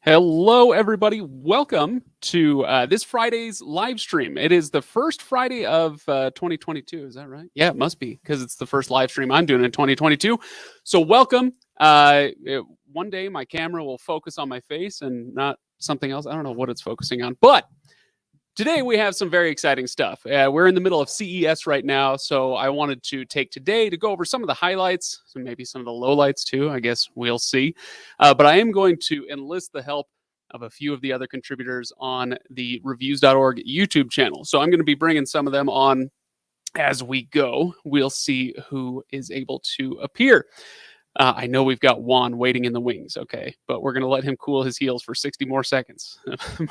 Hello, everybody. Welcome to this Friday's live stream. It is the first Friday of 2022. Is that right? Yeah, it must be because it's the first live stream I'm doing in 2022. So welcome. One day my camera will focus on my face and not something else. I don't know what it's focusing on, but today we have some very exciting stuff. We're in the middle of CES right now, so I wanted to take today to go over some of the highlights, so maybe some of the lowlights too. I guess we'll see. But I am going to enlist the help of a few of the other contributors on the Reviews.org YouTube channel. So I'm going to be bringing some of them on as we go. We'll see who is able to appear. I know we've got Juan waiting in the wings, okay, but we're going to let him cool his heels for 60 more seconds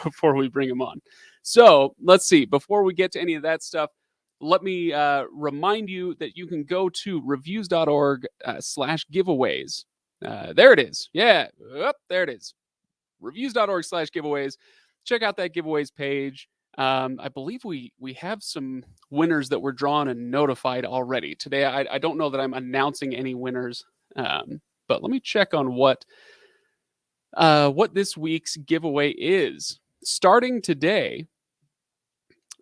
before we bring him on. So let's see. Before we get to any of that stuff, let me remind you that you can go to reviews.org/giveaways. There it is. Yeah, there it is. Reviews.org/giveaways. Check out that giveaways page. I believe we have some winners that were drawn and notified already. Today, I don't know that I'm announcing any winners. But let me check on what this week's giveaway is. Starting today,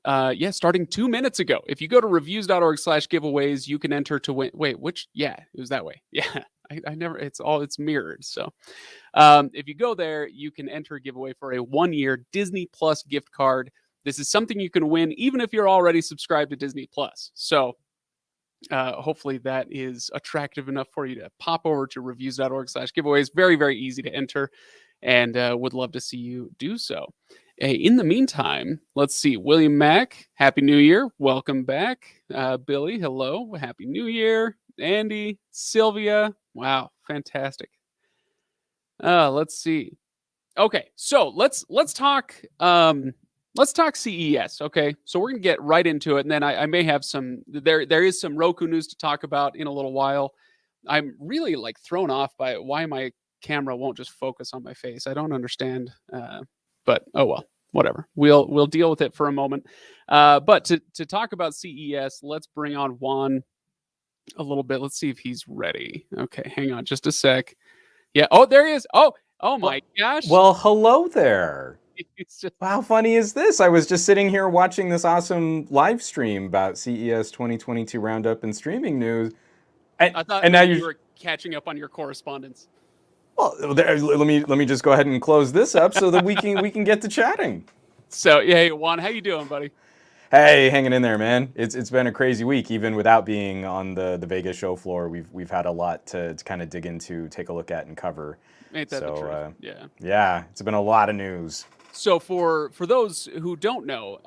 starting 2 minutes ago. If you go to reviews.org/giveaways, you can enter to win. Wait, which? Yeah, it was that way. Yeah, I never. It's mirrored. So, if you go there, you can enter a giveaway for a 1-year Disney Plus gift card. This is something you can win even if you're already subscribed to Disney Plus. So. Hopefully that is attractive enough for you to pop over to reviews.org/giveaways. Very, very easy to enter, and would love to see you do so. In the meantime, let's see. William Mack, Happy New Year. Welcome back. Billy, hello. Happy New Year. Andy, Sylvia. Wow, fantastic. Let's see. Okay, so let's talk. Let's talk CES, okay? So we're going to get right into it, and then I may have some... There is some Roku news to talk about in a little while. I'm really, thrown off by why my camera won't just focus on my face. I don't understand, but oh well, whatever. We'll deal with it for a moment. But to talk about CES, let's bring on Juan a little bit. Let's see if he's ready. Okay, hang on just a sec. Yeah, oh, there he is. Oh my gosh. Well, hello there. It's just... How funny is this? I was just sitting here watching this awesome live stream about CES 2022 Roundup and streaming news. I thought and now you were catching up on your correspondence. Well, let me just go ahead and close this up so that we can get to chatting. So, yeah, hey, Juan, how you doing, buddy? Hey, hanging in there, man. It's been a crazy week, even without being on the Vegas show floor. We've had a lot to kind of dig into, take a look at, and cover. Ain't that the truth? Yeah, it's been a lot of news. So for those who don't know,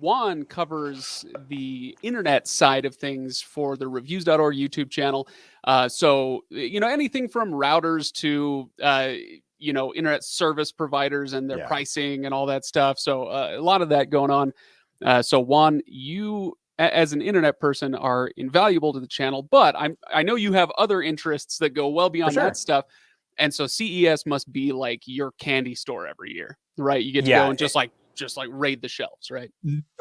Juan covers the internet side of things for the Reviews.org YouTube channel. So, anything from routers to, internet service providers and their pricing and all that stuff. So a lot of that going on. So Juan, you as an internet person are invaluable to the channel, but I know you have other interests that go well beyond that stuff. And so CES must be like your candy store every year, right? You get to go and just raid the shelves, right?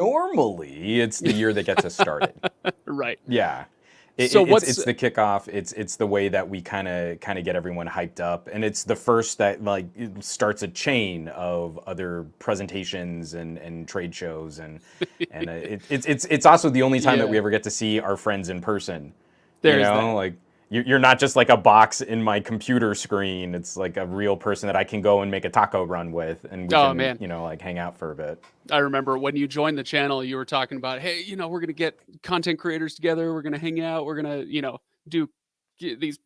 Normally, it's the year that gets us started. Right. Yeah. It's the kickoff. It's the way that we kind of get everyone hyped up, and it's the first that it starts a chain of other presentations and trade shows, and it's also the only time that we ever get to see our friends in person. You're not just like a box in my computer screen. It's like a real person that I can go and make a taco run with, and we can hang out for a bit. I remember when you joined the channel, you were talking about, hey, we're going to get content creators together. We're going to hang out. We're going to, do these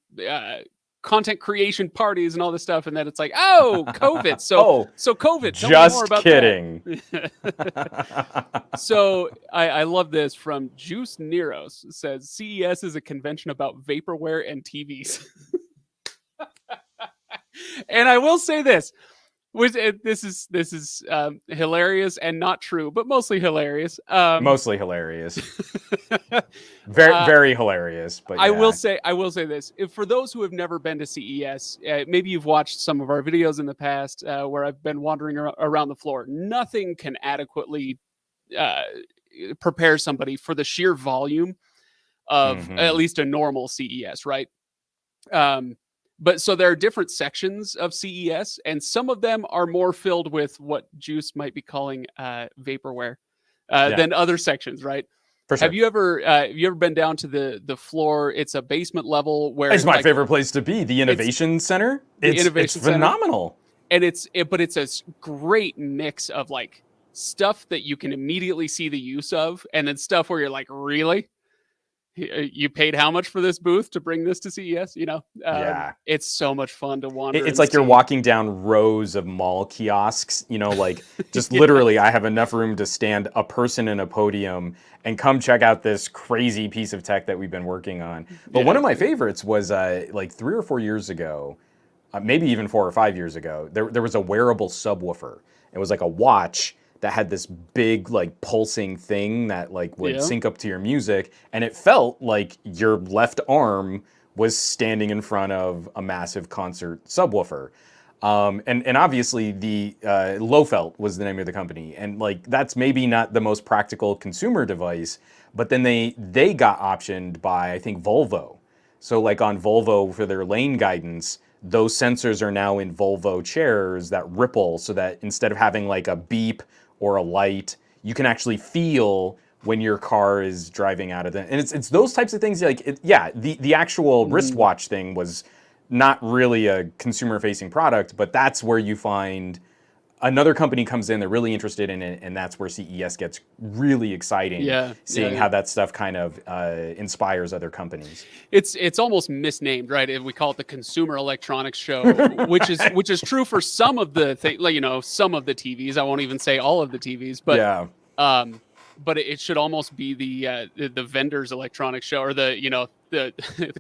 content creation parties and all this stuff. And then it's like, oh, COVID. So COVID. Just kidding. So I love this from Juice Neros. It says CES is a convention about vaporware and TVs. And I will say this. This is hilarious and not true, but mostly hilarious. Mostly hilarious. Very hilarious. But I will say this: for those who have never been to CES, maybe you've watched some of our videos in the past where I've been wandering around the floor. Nothing can adequately prepare somebody for the sheer volume of at least a normal CES, right? But so there are different sections of CES, and some of them are more filled with what Juice might be calling vaporware than other sections, right? For sure. Have you ever been down to the floor? It's a basement level where it's my favorite place to be. The Innovation Center. It's phenomenal. And but it's a great mix of like stuff that you can immediately see the use of, and then stuff where you're like, really? You paid how much for this booth to bring this to CES? It's so much fun to wander. It's like you're walking down rows of mall kiosks, like just literally I have enough room to stand a person in a podium and come check out this crazy piece of tech that we've been working on. But one of my favorites was like 3 or 4 years ago, maybe even 4 or 5 years ago, there was a wearable subwoofer. It was like a watch that had this big like pulsing thing that like would sync up to your music, and it felt like your left arm was standing in front of a massive concert subwoofer. And obviously the Lowfelt was the name of the company, and like that's maybe not the most practical consumer device, but then they got optioned by I think Volvo. So like on Volvo for their lane guidance, those sensors are now in Volvo chairs that ripple, so that instead of having like a beep or a light, you can actually feel when your car is driving out of it. And it's those types of things like, the actual wristwatch thing was not really a consumer-facing product, but that's where you find another company comes in, they're really interested in it, and that's where CES gets really exciting, seeing how that stuff kind of inspires other companies. It's almost misnamed, right? We call it the Consumer Electronics Show, which is true for some of the some of the TVs. I won't even say all of the TVs, but but it should almost be the vendors electronics show, or the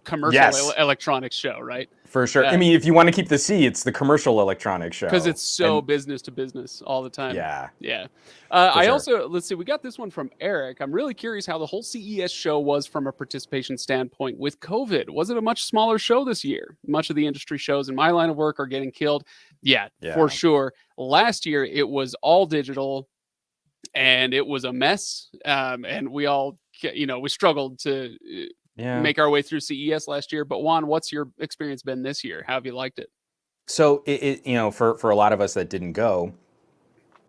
commercial electronics show, right? For sure. I mean, if you want to keep the C, it's the commercial electronics show. Because it's so business to business all the time. Yeah. Also, let's see, we got this one from Eric. I'm really curious how the whole CES show was from a participation standpoint with COVID. Was it a much smaller show this year? Much of the industry shows in my line of work are getting killed. Yeah, for sure. Last year, it was all digital, and it was a mess. And we all, we struggled to make our way through CES last year. But Juan, what's your experience been this year? How have you liked it? So it for a lot of us that didn't go,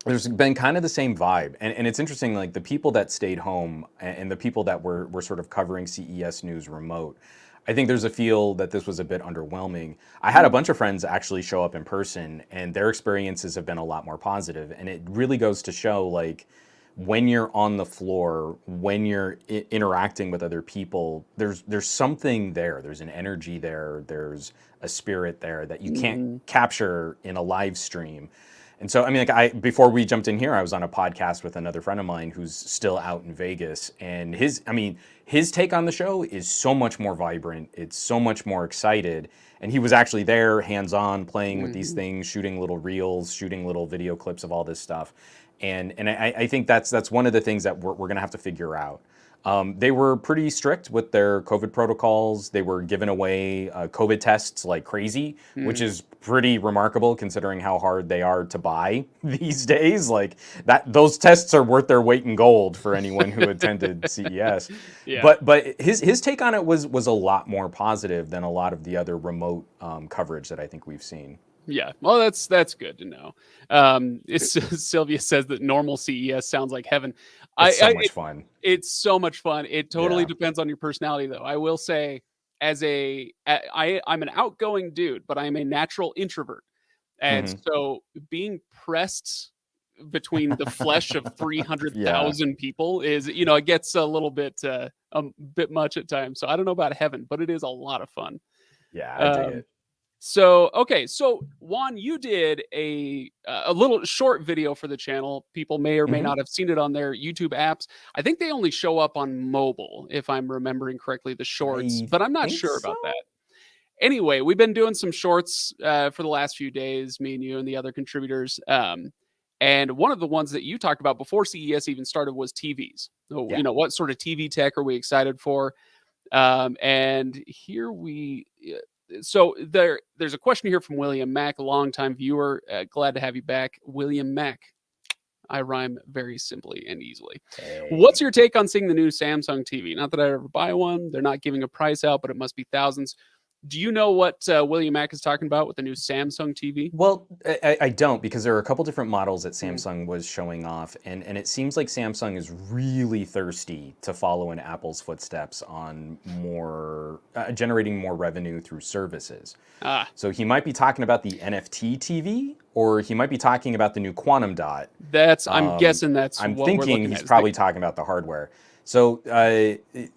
there's been kind of the same vibe. And it's interesting, like the people that stayed home and the people that were sort of covering CES news remote, I think there's a feel that this was a bit underwhelming. I had a bunch of friends actually show up in person, and their experiences have been a lot more positive. And it really goes to show, like, when you're on the floor, when you're interacting with other people, there's something there. There's an energy there. There's a spirit there that you can't capture in a live stream. And so, I mean, like before we jumped in here, I was on a podcast with another friend of mine who's still out in Vegas, and his take on the show is so much more vibrant. It's so much more excited. And he was actually there, hands-on, playing with these things, shooting little reels, shooting little video clips of all this stuff. And I think that's one of the things that we're going to have to figure out. They were pretty strict with their COVID protocols. They were giving away COVID tests like crazy, which is pretty remarkable considering how hard they are to buy these days. Like those tests are worth their weight in gold for anyone who attended CES. But his take on it was a lot more positive than a lot of the other remote coverage that I think we've seen. Yeah, well, that's good to know. Sylvia says that normal CES sounds like heaven. It's so much fun. It's so much fun. It totally depends on your personality, though. I will say, I'm an outgoing dude, but I'm a natural introvert, and so being pressed between the flesh of 300,000 people is, it gets a little bit much at times. So I don't know about heaven, but it is a lot of fun. Yeah, I dig it. So, okay. So Juan, you did a little short video for the channel. People may or may not have seen it on their YouTube apps. I think they only show up on mobile, if I'm remembering correctly, the shorts, but I'm not sure about that. Anyway, we've been doing some shorts for the last few days, me and you and the other contributors. And one of the ones that you talked about before CES even started was TVs. So, what sort of TV tech are we excited for? And here so there's a question here from William Mack, a longtime viewer. Glad to have you back, William Mack. I rhyme very simply and easily. Hey. What's your take on seeing the new Samsung TV? Not that I ever buy one. They're not giving a price out, but it must be thousands. Do you know what William Mack is talking about with the new Samsung TV? Well, I don't, because there are a couple different models that Samsung was showing off, and it seems like Samsung is really thirsty to follow in Apple's footsteps on more generating more revenue through services. So he might be talking about the NFT TV, or he might be talking about the new Quantum Dot. I'm guessing that's I'm what thinking we're looking he's at. probably talking about the hardware. So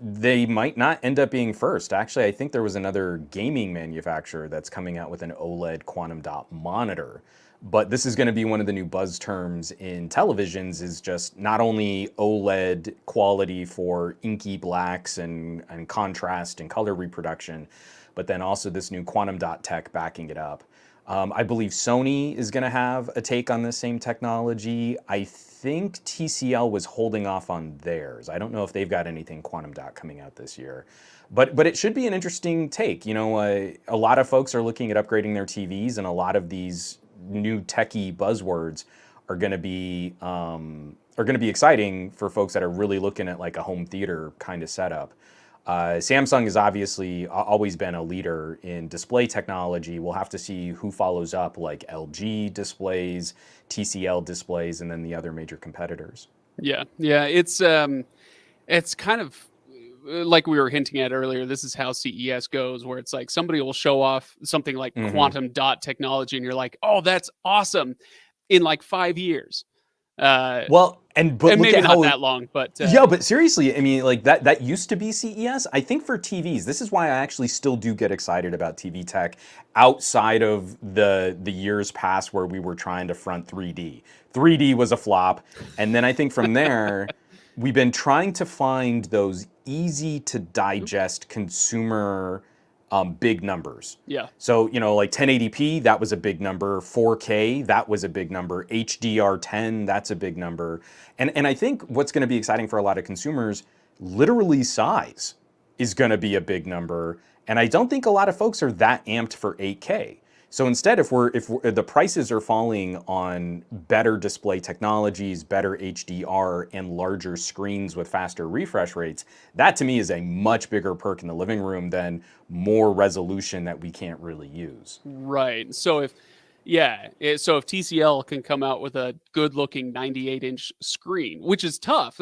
they might not end up being first. Actually, I think there was another gaming manufacturer that's coming out with an OLED quantum dot monitor. But this is going to be one of the new buzz terms in televisions, is just not only OLED quality for inky blacks and contrast and color reproduction, but then also this new quantum dot tech backing it up. I believe Sony is going to have a take on this same technology. I think TCL was holding off on theirs. I don't know if they've got anything quantum dot coming out this year. But it should be an interesting take. You know, a lot of folks are looking at upgrading their TVs, and a lot of these new techie buzzwords are going to be exciting for folks that are really looking at like a home theater kind of setup. Samsung has obviously always been a leader in display technology. We'll have to see who follows up, like LG displays, TCL displays, and then the other major competitors. Yeah, it's kind of like we were hinting at earlier. This is how CES goes, where it's like somebody will show off something like quantum dot technology, and you're like, "Oh, that's awesome!" in like 5 years. But and look maybe at not that long, but yeah, but seriously, I mean, like that used to be CES. I think for TVs, this is why I actually still do get excited about TV tech outside of the years past where we were trying to front 3D. 3D was a flop, and then I think from there we've been trying to find those easy to digest consumer big numbers. Yeah. So, you know, like 1080p, that was a big number. 4K, that was a big number. HDR10, that's a big number. And I think what's going to be exciting for a lot of consumers, literally size is going to be a big number. And I don't think a lot of folks are that amped for 8K. So instead, if the prices are falling on better display technologies, better HDR, and larger screens with faster refresh rates, that to me is a much bigger perk in the living room than more resolution that we can't really use. Right. So if TCL can come out with a good-looking 98-inch screen, which is tough,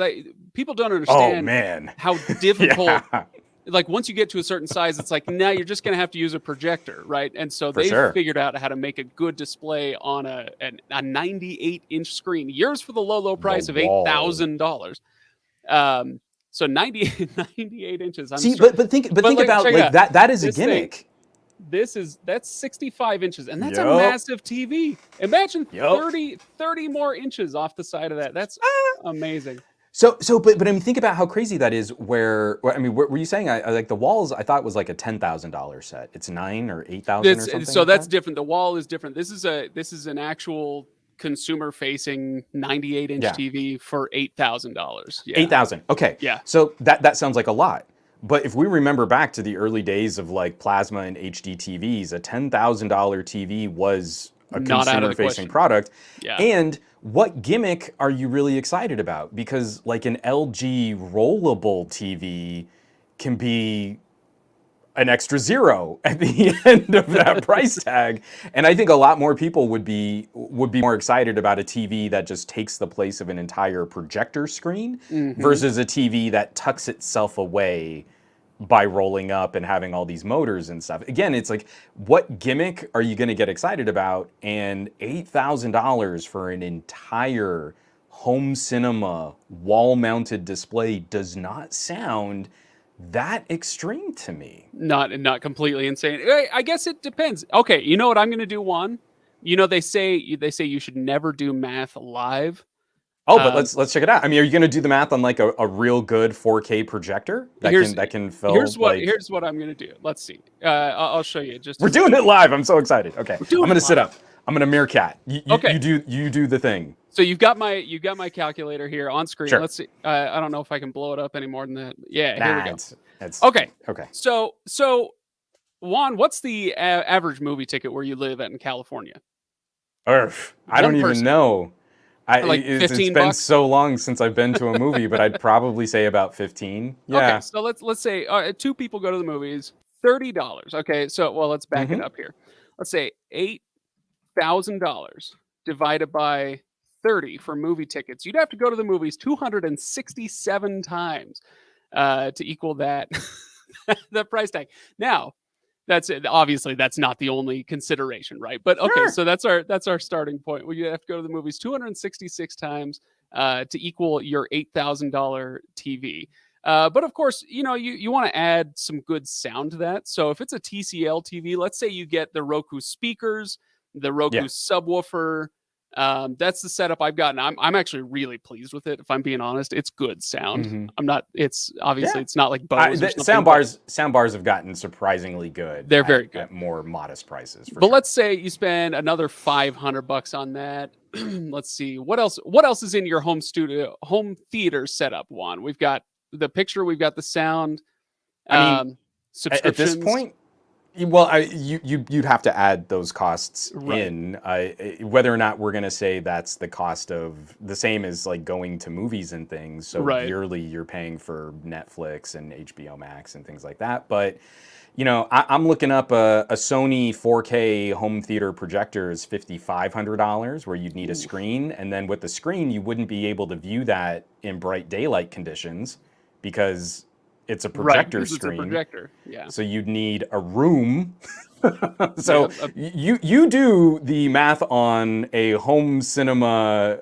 people don't understand how difficult. Yeah. Like once you get to a certain size, it's like, now you're just going to have to use a projector, right? And so they've figured out how to make a good display on a 98-inch screen. Yours for the low price of $8,000. So 98 inches. But think about like that is a gimmick. That's 65 inches, and that's a massive TV. Imagine 30 more inches off the side of that. That's amazing. But I mean, think about how crazy that is. Were you saying? I like the walls. I thought was like a $10,000 set. It's $9,000 or $8,000 or something. So that's different. The wall is different. This is an actual consumer-facing 98-inch TV for $8,000. Yeah. $8,000. Okay. Yeah. So that sounds like a lot. But if we remember back to the early days of like plasma and HD TVs, a $10,000 TV was a consumer-facing product. Yeah. And what gimmick are you really excited about? Because like an LG rollable TV can be an extra zero at the end of that price tag. And I think a lot more people would be more excited about a TV that just takes the place of an entire projector screen versus a TV that tucks itself away by rolling up and having all these motors and stuff. Again, it's like, what gimmick are you going to get excited about? And $8,000 for an entire home cinema wall-mounted display does not sound that extreme to me. Not completely insane. I guess it depends. Okay, you know what I'm going to do, Juan? You know, they say you should never do math live. Oh, but let's check it out. I mean, are you going to do the math on like a real good 4K projector that can fill? Here's what I'm going to do. Let's see. I'll show you. We're doing it live. I'm so excited. Okay, I'm going to sit up. I'm going to meerkat. You do the thing. So you've got my calculator here on screen. Sure. Let's see. I don't know if I can blow it up any more than that. Yeah, here we go. Okay. So Juan, what's the average movie ticket where you live in California? I don't even know. It's been so long since I've been to a movie, but I'd probably say about 15. Yeah. Okay, so let's say two people go to the movies. $30. Okay, so well, let's back it Mm-hmm. up here. Let's say $8,000 divided by 30 for movie tickets. You'd have to go to the movies 267 times to equal that the price tag. Now, that's it. Obviously, that's not the only consideration, right? But okay, Sure. so that's our starting point. Well, you have to go to the movies 266 times to equal your $8,000 TV. But of course, you want to add some good sound to that. So if it's a TCL TV, let's say you get the Roku speakers, the Roku Yeah. subwoofer. That's the setup I've gotten. I'm actually really pleased with it. If I'm being honest, it's good sound. Mm-hmm. I'm not. It's obviously Yeah. it's not like Bose or something. Sound bars have gotten surprisingly good. They're very good at more modest prices. But sure. let's say you spend another $500 on that. Let's see what else. What else is in your home theater setup, Juan? We've got the picture. We've got the sound. I mean, subscriptions. At this point, well, you'd have to add those costs Right. in. Whether or not we're going to say that's the cost of the same as like going to movies and things. So Right. yearly you're paying for Netflix and HBO Max and things like that. But I'm looking up a Sony 4K home theater projector is $5,500, where you'd need a screen, and then with the screen you wouldn't be able to view that in bright daylight conditions because it's a projector right, screen. It's a projector, yeah. So you'd need a room. So you do the math on a home cinema,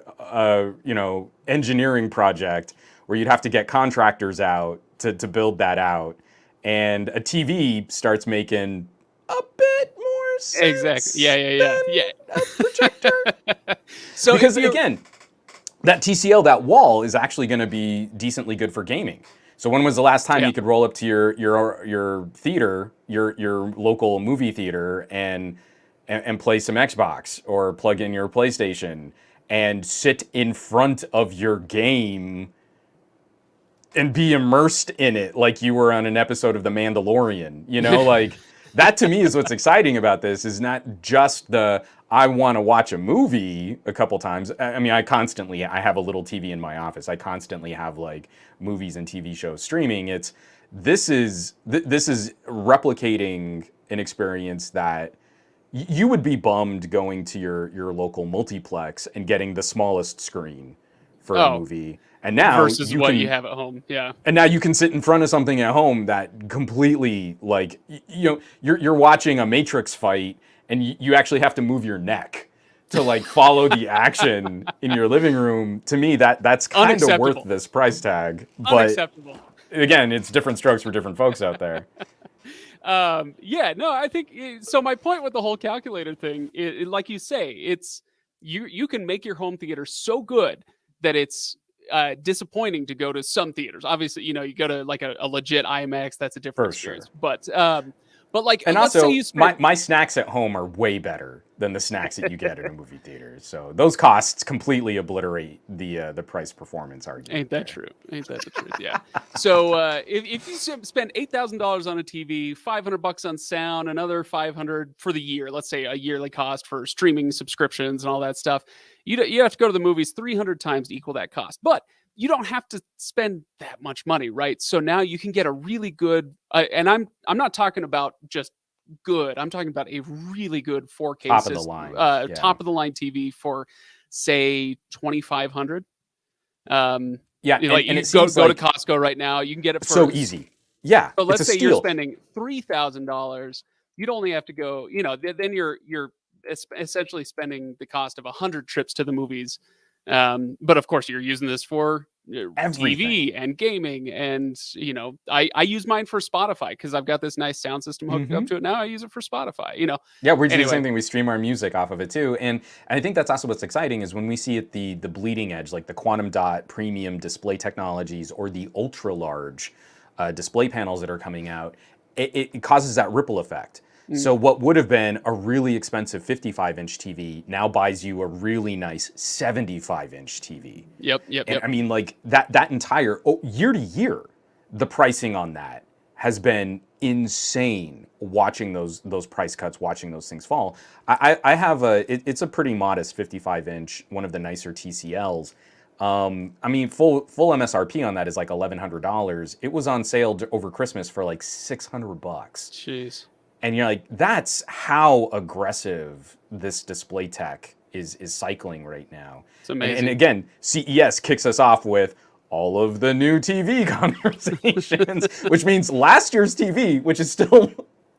engineering project where you'd have to get contractors out to build that out, and a TV starts making a bit more sense. Exactly. Yeah. A projector. So because again, that TCL, that wall is actually going to be decently good for gaming. So when was the last time you could roll up to your theater, your local movie theater, and play some Xbox or plug in your PlayStation and sit in front of your game and be immersed in it like you were on an episode of The Mandalorian? Like that to me is what's exciting about this, is not just I want to watch a movie a couple times. I mean, I have a little TV in my office. I constantly have like movies and TV shows streaming. This is replicating an experience that you would be bummed going to your local multiplex and getting the smallest screen for a movie. And now versus what you have at home, yeah. And now you can sit in front of something at home that completely, like, you're watching a Matrix fight, and you actually have to move your neck to like follow the action in your living room. To me, that's kind of worth this price tag. But unacceptable. Again, it's different strokes for different folks out there. I think so. My point with the whole calculator thing, like you say, it's you can make your home theater so good that it's disappointing to go to some theaters. Obviously, you go to like a legit IMAX, that's a different experience. Sure. But like, and let's also, say you spend... my snacks at home are way better than the snacks that you get at a movie theater. So those costs completely obliterate the price performance argument. Ain't that true? Ain't that the truth? Yeah. So if you spend $8,000 on a TV, $500 on sound, another $500 for the year, let's say a yearly cost for streaming subscriptions and all that stuff, you have to go to the movies 300 times to equal that cost. But you don't have to spend that much money, right? So now you can get a really good, and I'm not talking about just good. I'm talking about a really good 4K top of the line, top of the line TV for say $2,500. And you go to Costco right now. You can get it for so easy. Yeah. So let's say you're spending $3,000. You'd only have to go. Then you're essentially spending the cost of 100 trips to the movies. But of course, you're using this for TV and gaming, and I use mine for Spotify because I've got this nice sound system hooked up to it now. I use it for Spotify. Yeah, we're doing the same thing. We stream our music off of it too, and I think that's also what's exciting is when we see at the bleeding edge, like the quantum dot premium display technologies or the ultra large display panels that are coming out. It causes that ripple effect. So what would have been a really expensive 55-inch TV now buys you a really nice 75-inch TV. Yep. I mean, like that entire year to year, the pricing on that has been insane. Watching those price cuts, watching those things fall. I have it's a pretty modest 55-inch, one of the nicer TCLs. I mean, full MSRP on that is like $1,100. It was on sale over Christmas for like $600. Jeez. And you're like, that's how aggressive this display tech is cycling right now. It's amazing. And again, CES kicks us off with all of the new TV conversations, which means last year's TV, which is still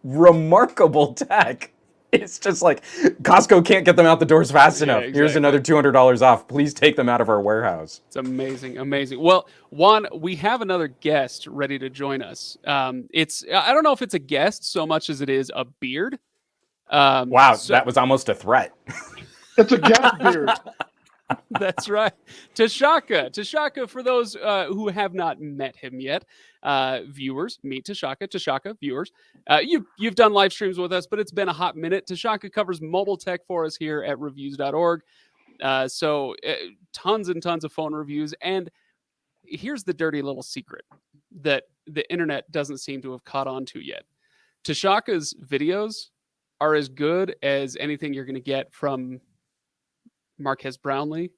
remarkable tech. It's just like Costco can't get them out the doors fast enough. Exactly. Here's another $200 off. Please take them out of our warehouse. It's amazing, amazing. Well, Juan, we have another guest ready to join us. I don't know if it's a guest so much as it is a beard. Wow, that was almost a threat. It's a guest beard. That's right. Tashaka, for those who have not met him yet, viewers, meet Tashaka, viewers. You've done live streams with us, but it's been a hot minute. Tashaka covers mobile tech for us here at Reviews.org. So tons and tons of phone reviews. And here's the dirty little secret that the internet doesn't seem to have caught on to yet. Tashaka's videos are as good as anything you're going to get from Marques Brownlee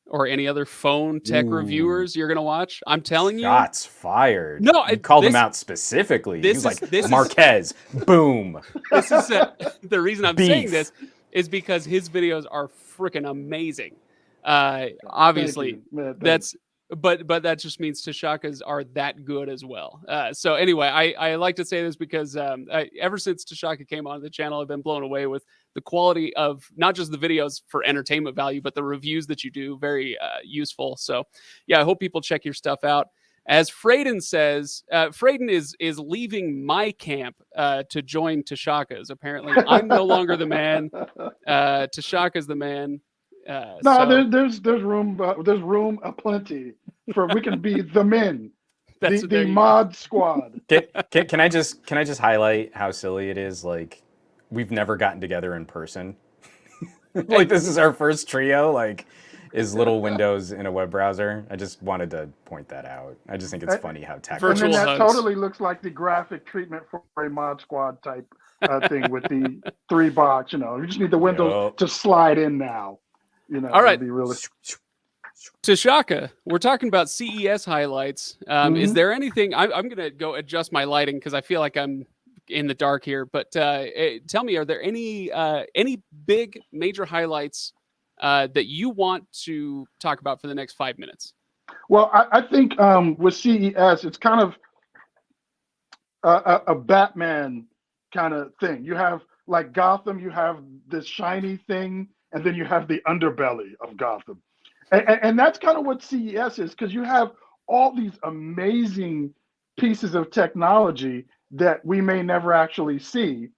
or any other phone tech reviewers you're going to watch. I'm telling you. Shots fired. No, you called him out specifically. He was like, Marques, boom. This is the reason I'm saying this is because his videos are freaking amazing. Obviously, but that just means Tashaka's are that good as well. So anyway, I like to say this because ever since Tashaka came on the channel, I've been blown away with the quality of not just the videos for entertainment value, but the reviews that you do. Very useful. So yeah, I hope people check your stuff out. As Frayden says, Frayden is leaving my camp to join Tashaka's. Apparently, I'm no longer the man. Tashaka's the man. There's room aplenty for we can be the men, the mod squad. Can I just highlight how silly it is? Like, we've never gotten together in person. Like, this is our first trio. Like, is little windows in a web browser. I just wanted to point that out. I just think it's funny how tactical. And then that totally looks like the graphic treatment for a mod squad type thing with the 3 box. You just need the windows to slide in now. All right. Be really... Tashaka, we're talking about CES highlights. Is there anything? I'm going to go adjust my lighting because I feel like I'm in the dark here. But tell me, are there any big major highlights that you want to talk about for the next 5 minutes? Well, I think with CES, it's kind of a Batman kind of thing. You have like Gotham, you have this shiny thing, and then you have the underbelly of Gotham. And that's kind of what CES is, because you have all these amazing pieces of technology that we may never actually see.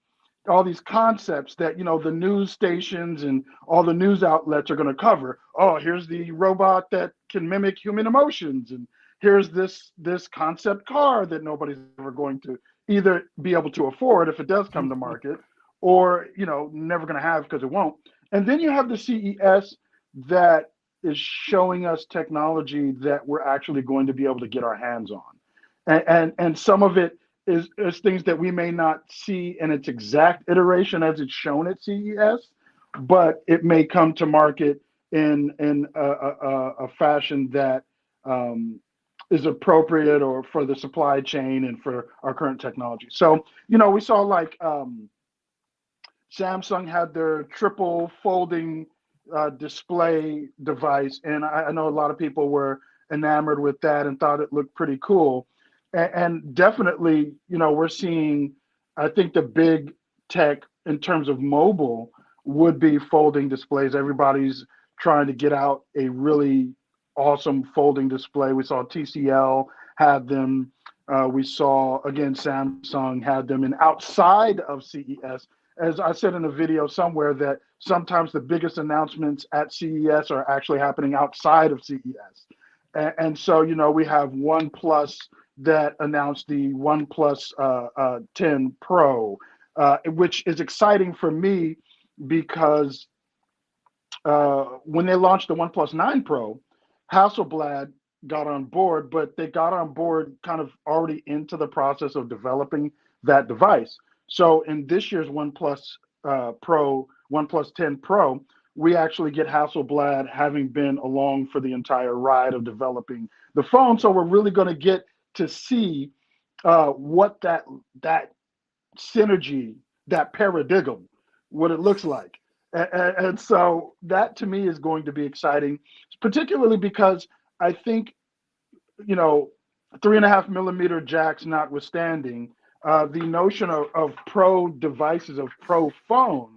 All these concepts that, the news stations and all the news outlets are going to cover. Oh, here's the robot that can mimic human emotions. And here's this concept car that nobody's ever going to either be able to afford if it does come to market, or, never going to have because it won't. And then you have the CES that is showing us technology that we're actually going to be able to get our hands on. And some of it is things that we may not see in its exact iteration as it's shown at CES, but it may come to market in a fashion that is appropriate or for the supply chain and for our current technology. So, we saw like Samsung had their triple folding display device, and I know a lot of people were enamored with that and thought it looked pretty cool. And definitely, we're seeing, I think the big tech in terms of mobile would be folding displays. Everybody's trying to get out a really awesome folding display. We saw TCL had them. We saw, again, Samsung had them. And outside of CES, as I said in a video somewhere, that sometimes the biggest announcements at CES are actually happening outside of CES. And so, we have Oneplus that announced the Oneplus 10 Pro, which is exciting for me because when they launched the Oneplus 9 Pro, Hasselblad got on board, but they got on board kind of already into the process of developing that device. So in this year's OnePlus 10 Pro, we actually get Hasselblad having been along for the entire ride of developing the phone. So we're really going to get to see what that synergy, that paradigm, what it looks like. And so that to me is going to be exciting, particularly because I think, 3.5 millimeter jacks notwithstanding, the notion of pro devices, of pro phones,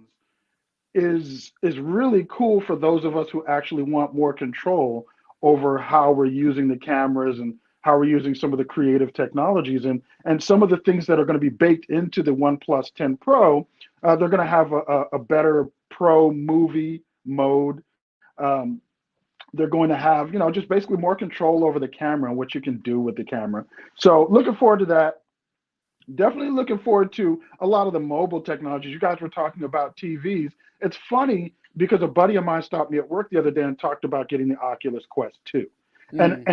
is really cool for those of us who actually want more control over how we're using the cameras and how we're using some of the creative technologies, and some of the things that are going to be baked into the OnePlus 10 Pro. They're going to have a better pro movie mode. They're going to have, just basically more control over the camera and what you can do with the camera. So looking forward to that. Definitely looking forward to a lot of the mobile technologies. You guys were talking about TVs. It's funny because a buddy of mine stopped me at work the other day and talked about getting the Oculus Quest 2. And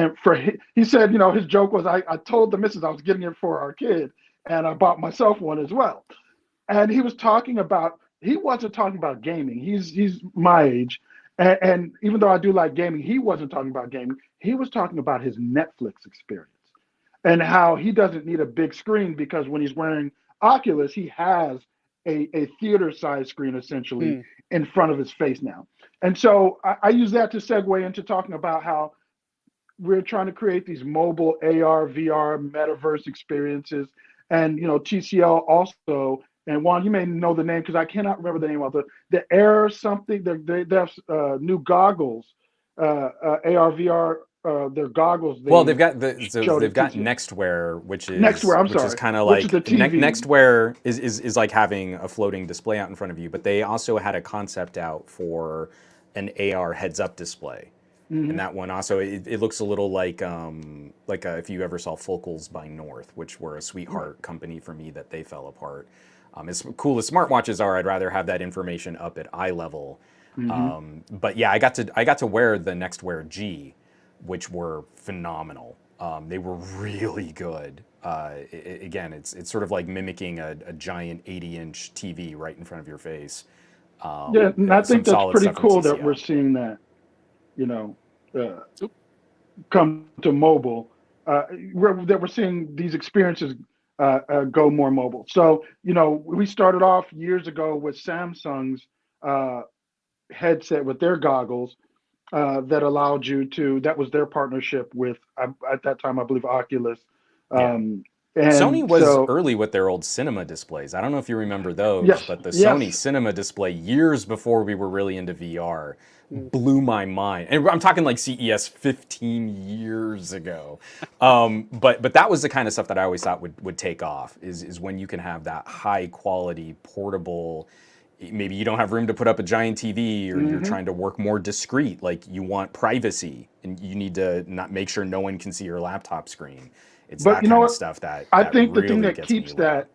he said, his joke was, I told the missus I was getting it for our kid, and I bought myself one as well. And he was talking about, he wasn't talking about gaming. He's my age. And even though I do like gaming, he wasn't talking about gaming. He was talking about his Netflix experience and how he doesn't need a big screen because when he's wearing Oculus, he has a theater-sized screen essentially in front of his face now. And so I use that to segue into talking about how we're trying to create these mobile AR, VR, metaverse experiences. And, TCL also, and Juan, you may know the name because I cannot remember the name of the Air something. They have new goggles, AR, VR. Their goggles. They've got Nextwear, which is kind of like Nextwear is like having a floating display out in front of you, but they also had a concept out for an AR heads-up display. And that one also, it looks a little like if you ever saw Focals by North, which were a sweetheart company for me that they fell apart. As cool as smartwatches are, I'd rather have that information up at eye level. But yeah, I got to wear the Nextwear G, which were phenomenal. They were really good. Again, it's sort of like mimicking a giant 80-inch TV right in front of your face. And I think that's pretty cool that we're seeing that, come to mobile, that we're seeing these experiences go more mobile. So, we started off years ago with Samsung's headset with their goggles that allowed you to, that was their partnership with, at that time, I believe, Oculus. And Sony was early with their old cinema displays. I don't know if you remember those, but the Sony cinema display years before we were really into VR blew my mind. And I'm talking like CES 15 years ago. But that was the kind of stuff that I always thought would take off, is when you can have that high quality portable. Maybe you don't have room to put up a giant TV, or you're trying to work more discreet, like you want privacy and you need to not make sure no one can see your laptop screen. It's that kind of stuff that I think the thing that keeps that,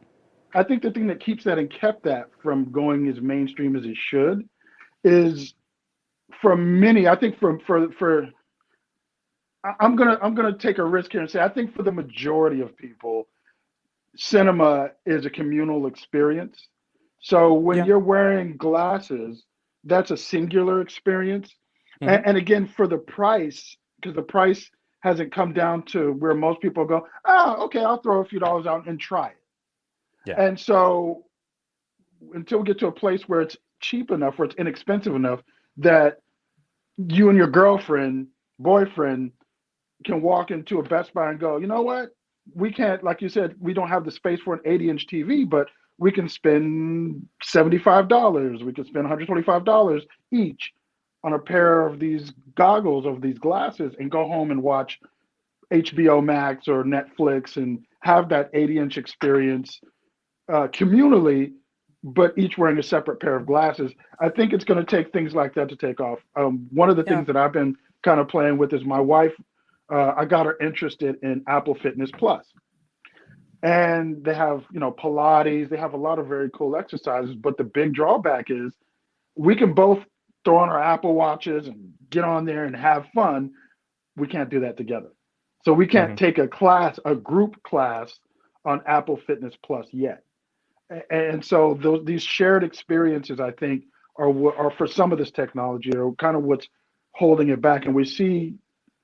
I think the thing that keeps that and kept that from going as mainstream as it should is, for many, I think for I'm gonna take a risk here and say, I think for the majority of people, cinema is a communal experience. So when you're wearing glasses, that's a singular experience. And again, for the price, because the price hasn't come down to where most people go, okay, I'll throw a few dollars out and try it. And so until we get to a place where it's cheap enough, where it's inexpensive enough that you and your girlfriend, boyfriend can walk into a Best Buy and go, you know what? We can't, like you said, we don't have the space for an 80-inch TV, but we can spend $75. We can spend $125 each on a pair of these goggles, of these glasses, and go home and watch HBO Max or Netflix and have that 80-inch experience communally, but each wearing a separate pair of glasses. I think it's going to take things like that to take off. One of the things that I've been kind of playing with is my wife. I got her interested in Apple Fitness Plus. And they have, Pilates. They have a lot of very cool exercises. But the big drawback is we can both throw on our Apple Watches and get on there and have fun. We can't do that together. So we can't take a group class on Apple Fitness Plus yet. And so these shared experiences, I think, are for some of this technology, or kind of what's holding it back. And we see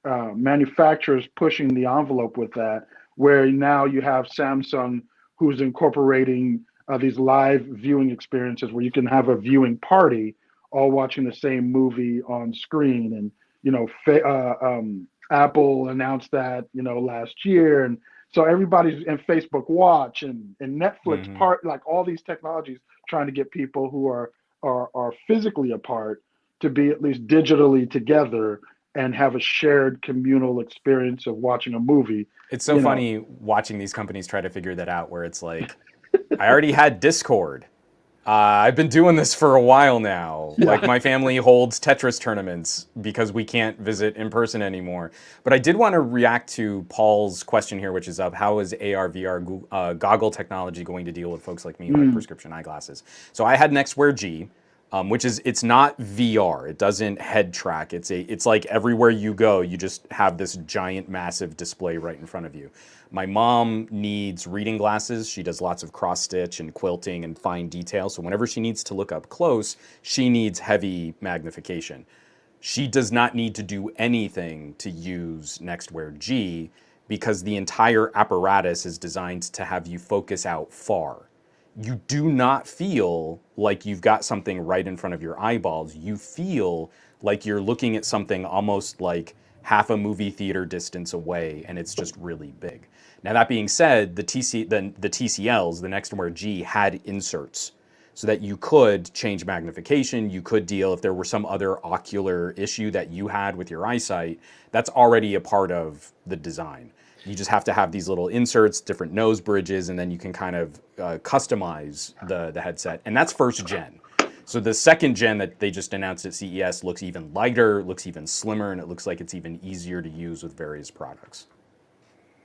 manufacturers pushing the envelope with that, where now you have Samsung who's incorporating these live viewing experiences where you can have a viewing party all watching the same movie on screen. And, you know, Apple announced that, you know, last year. And so everybody's in Facebook Watch and Netflix part, like all these technologies trying to get people who are physically apart to be at least digitally together and have a shared communal experience of watching a movie. It's so funny watching these companies try to figure that out, where it's like, I already had Discord. I've been doing this for a while now. Like, my family holds Tetris tournaments because we can't visit in person anymore. But I did want to react to Paul's question here, which is how is AR, VR goggle technology going to deal with folks like me who have prescription eyeglasses? So I had Nextwear G, which is, it's not VR. It doesn't head track. It's like everywhere you go, you just have this giant, massive display right in front of you. My mom needs reading glasses. She does lots of cross stitch and quilting and fine detail. So whenever she needs to look up close, she needs heavy magnification. She does not need to do anything to use Nextwear G because the entire apparatus is designed to have you focus out far. You do not feel like you've got something right in front of your eyeballs. You feel like you're looking at something almost like half a movie theater distance away, and it's just really big. Now, that being said, the TCLs, the Nextwear G, had inserts so that you could change magnification. You could deal if there were some other ocular issue that you had with your eyesight. That's already a part of the design. You just have to have these little inserts, different nose bridges, and then you can kind of customize the headset. And that's first gen. So the second gen that they just announced at CES looks even lighter, looks even slimmer, and it looks like it's even easier to use with various products.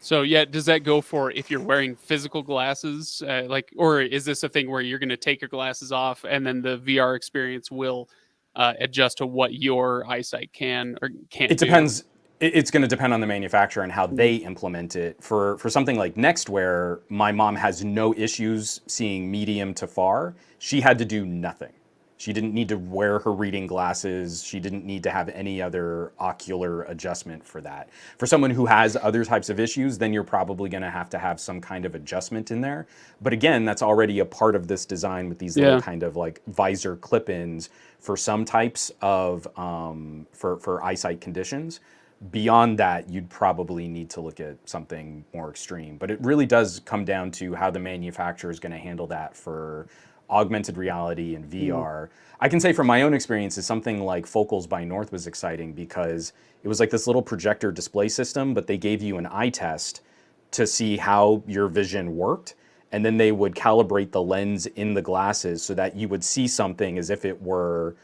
So yeah, does that go for if you're wearing physical glasses, or is this a thing where you're going to take your glasses off and then the VR experience will adjust to what your eyesight can or can't do? It depends. It's going to depend on the manufacturer and how they implement it. For something like Nextwear, my mom has no issues seeing medium to far. She had to do nothing. She didn't need to wear her reading glasses. She didn't need to have any other ocular adjustment for that. For someone who has other types of issues, then you're probably going to have some kind of adjustment in there. But again, that's already a part of this design with these little kind of like visor clip-ins for some types of, for eyesight conditions. Beyond that, you'd probably need to look at something more extreme. But it really does come down to how the manufacturer is going to handle that for augmented reality and VR. I can say from my own experiences, something like Focals by North was exciting because it was like this little projector display system, but they gave you an eye test to see how your vision worked. And then they would calibrate the lens in the glasses so that you would see something as if it were,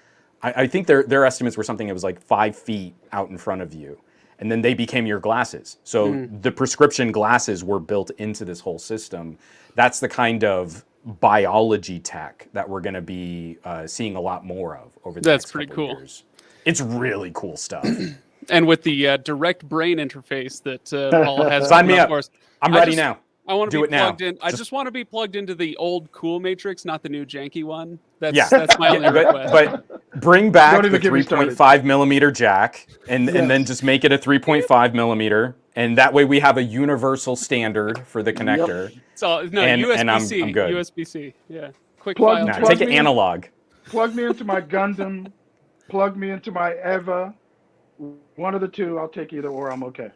I think their estimates were something that was like 5 feet out in front of you. And then they became your glasses. So the prescription glasses were built into this whole system. That's the kind of biology tech that we're going to be seeing a lot more of over the next couple of years. It's really cool stuff. And with the direct brain interface that Paul has. Sign me up. I'm ready now. I want to do be it now. plugged in. I just want to be plugged into the old cool Matrix, not the new janky one. That's my only request. But bring back the 3.5 millimeter jack and then just make it a 3.5 millimeter. And that way we have a universal standard for the connector. So no, USB-C. I'm good. USB-C. Yeah. Quick file. No, take it analog. Plug me into my Gundam. Plug me into my Eva. One of the two. I'll take either or. I'm okay.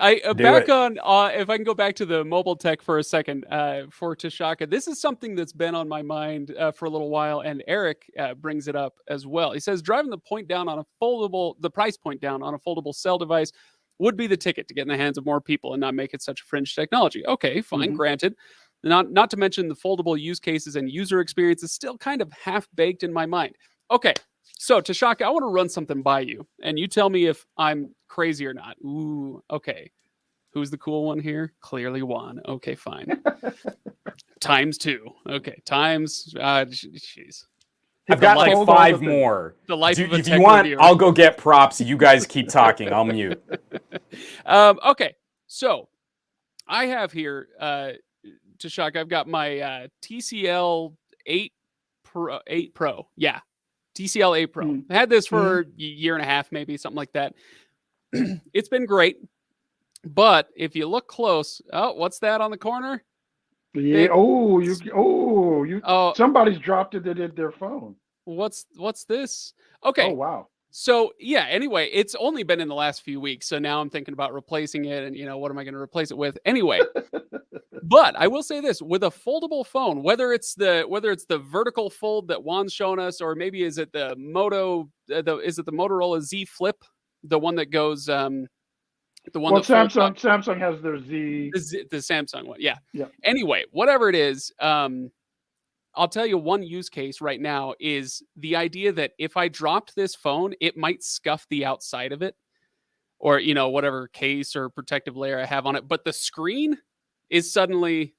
If I can go back to the mobile tech for a second, for Tashaka, this is something that's been on my mind for a little while, and Eric brings it up as well. He says driving the price point down on a foldable cell device would be the ticket to get in the hands of more people and not make it such a fringe technology. Okay, fine, granted. Not to mention the foldable use cases and user experience is still kind of half baked in my mind. Okay, so Tashaka, I want to run something by you, and you tell me if I'm crazy or not. Ooh, okay. Who's the cool one here? Clearly Juan. Okay, fine. Times 2. Okay, times. Jeez. I've got like 5 more. The life of a if you want, reviewer. I'll go get props. You guys keep talking. I'll mute. Okay, so I have here, Tashaka, I've got my TCL 8 Pro. Yeah. TCL 8 Pro. I had this for a year and a half, maybe something like that. It's been great, but if you look close, what's that on the corner? Yeah. Somebody's dropped it. They did their phone. What's this? Okay. Oh wow. So yeah. Anyway, it's only been in the last few weeks, so now I'm thinking about replacing it, and what am I going to replace it with? Anyway. But I will say this, with a foldable phone, whether it's the vertical fold that Juan's shown us, or maybe is it the Motorola Z Flip, the one that goes Samsung has their the Samsung one. Yeah. Yeah. Anyway, whatever it is, I'll tell you one use case right now is the idea that if I dropped this phone, it might scuff the outside of it, or whatever case or protective layer I have on it, but the screen is suddenly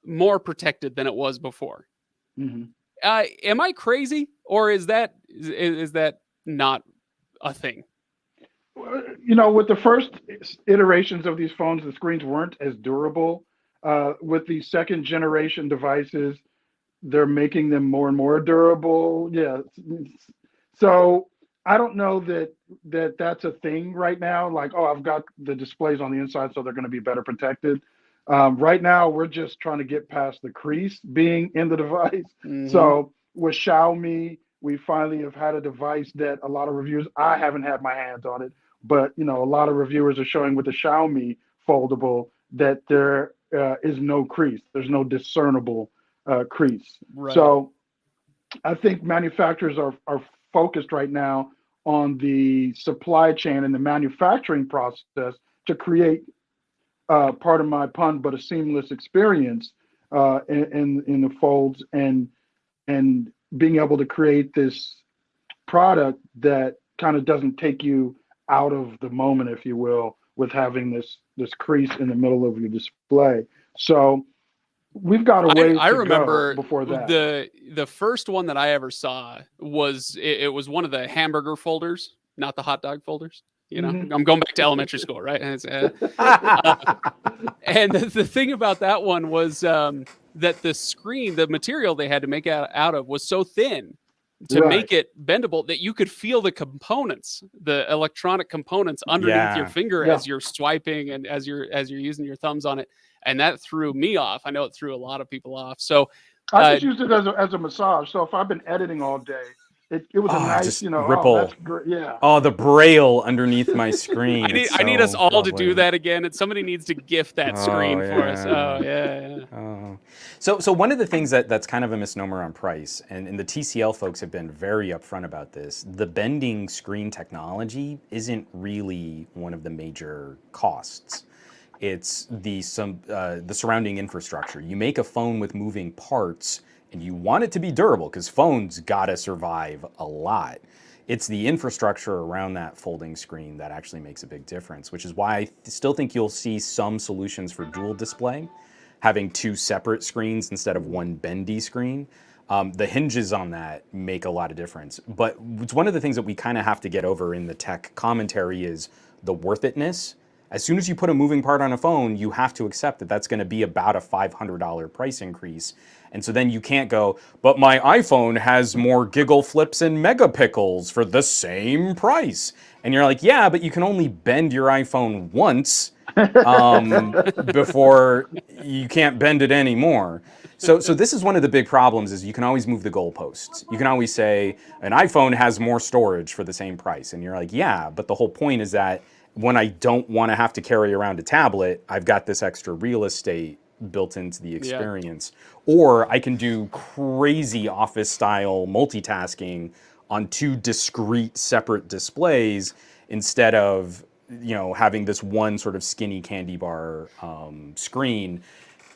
more protected than it was before. Mm-hmm. Am I crazy, or is that not a thing? With the first iterations of these phones, the screens weren't as durable. With the second generation devices, they're making them more and more durable. Yeah. So I don't know that that's a thing right now. Like, I've got the displays on the inside, so they're going to be better protected. Right now, we're just trying to get past the crease being in the device. Mm-hmm. So with Xiaomi, we finally have had a device that a lot of reviewers, I haven't had my hands on it, but a lot of reviewers are showing with the Xiaomi foldable that there is no crease. There's no discernible crease. Right. So I think manufacturers are focused right now on the supply chain and the manufacturing process to create, pardon my pun, but a seamless experience in the folds, and being able to create this product that kind of doesn't take you out of the moment, if you will, with having this crease in the middle of your display. So we've got a ways I to remember go before that. The first one that I ever saw was it was one of the hamburger folders, not the hot dog folders. Mm-hmm. I'm going back to elementary school, right? And the thing about that one was that the screen, the material they had to make out of was so thin to make it bendable that you could feel the components, the electronic components underneath your finger as you're swiping and as you're using your thumbs on it. And that threw me off. I know it threw a lot of people off. So I just used it as a massage. So if I've been editing all day, it was a nice, ripple. That's great. Yeah. Oh, the braille underneath my screen. I need us all to do that again, and somebody needs to gift that screen for us. Oh, yeah. Oh. So one of the things that's kind of a misnomer on price, and the TCL folks have been very upfront about this, the bending screen technology isn't really one of the major costs. It's the surrounding infrastructure. You make a phone with moving parts, and you want it to be durable because phones gotta survive a lot. It's the infrastructure around that folding screen that actually makes a big difference, which is why I still think you'll see some solutions for dual display, having two separate screens instead of one bendy screen. The hinges on that make a lot of difference. But it's one of the things that we kind of have to get over in the tech commentary is the worth itness. As soon as you put a moving part on a phone, you have to accept that that's going to be about a $500 price increase. And so then you can't go, but my iPhone has more giggle flips and megapixels for the same price. And you're like, yeah, but you can only bend your iPhone once before you can't bend it anymore. So this is one of the big problems is you can always move the goalposts. You can always say an iPhone has more storage for the same price. And you're like, yeah, but the whole point is that when I don't want to have to carry around a tablet, I've got this extra real estate built into the experience. Yeah. Or I can do crazy office style multitasking on two discrete separate displays instead of having this one sort of skinny candy bar screen.